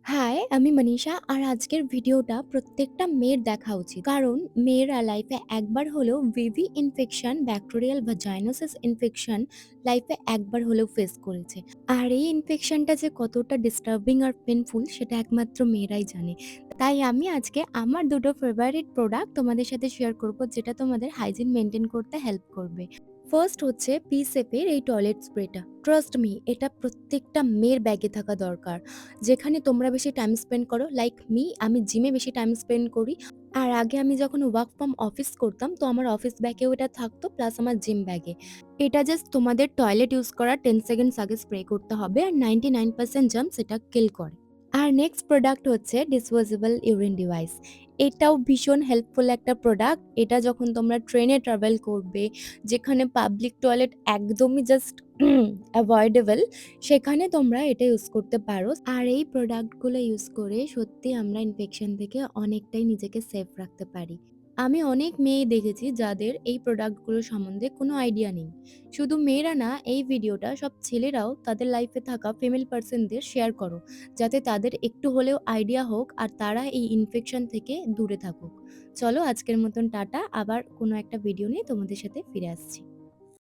High, আমি মনীষা আর আজকের ভিডিওটা প্রত্যেকটা মেয়ের দেখা উচিত। কারণ মেয়েরা লাইফে একবার হলেও ভিভি ইনফেকশন, ব্যাকটেরিয়াল ভাজাইনোসিস ইনফেকশন লাইফে একবার হলেও ফেস করেছে। আর এই ইনফেকশনটা যে কতটা ডিস্টার্বিং আর পেইনফুল সেটা একমাত্র মেয়েরাই জানে। তাই আমি আজকে আমার দুটো ফেভারিট প্রোডাক্ট তোমাদের সাথে শেয়ার করব যেটা তোমাদের হাইজিন মেইনটেইন করতে হেল্প করবে। ফার্স্ট হচ্ছে পিসেফের এই টয়লেট স্প্রেটা। ট্রাস্ট মি, এটা প্রত্যেকটা মেয়ের ব্যাগে থাকা দরকার। যেখানে তোমরা বেশি টাইম স্পেন্ড করো, লাইক মি, আমি জিমে বেশি টাইম স্পেন্ড করি। আর আগে আমি যখন ওয়ার্ক ফ্রম অফিস করতাম তো আমার অফিস ব্যাগেও এটা থাকতো, প্লাস আমার জিম ব্যাগে। এটা জাস্ট তোমাদের টয়লেট ইউজ করার 10 সেকেন্ডস আগে স্প্রে করতে হবে আর 99% জার্মস এটা কিল করে। আর নেক্সট প্রোডাক্ট হচ্ছে ডিসপোজেবল ইউরিন ডিভাইস। এটাও ভীষণ হেল্পফুল একটা প্রোডাক্ট। এটা যখন তোমরা ট্রেনে ট্রাভেল করবে, যেখানে পাবলিক টয়লেট একদমই জাস্ট অ্যাভয়েডেবল, সেখানে তোমরা এটা ইউজ করতে পারো। আর এই প্রোডাক্টগুলো ইউজ করে সত্যি আমরা ইনফেকশন থেকে অনেকটাই নিজেকে সেফ রাখতে পারি। আমি অনেক মেয়ে দেখেছি যাদের এই প্রোডাক্টগুলো সম্বন্ধে কোনো আইডিয়া নেই। শুধু মেয়েরা না, এই ভিডিওটা সব ছেলেরাও তাদের লাইফে থাকা ফিমেল পার্সনদের শেয়ার করো, যাতে তাদের একটু হলেও আইডিয়া হোক আর তারা এই ইনফেকশন থেকে দূরে থাকুক। চলো আজকের মতন টাটা, আবার কোনো একটা ভিডিও নিয়ে তোমাদের সাথে ফিরে আসছি।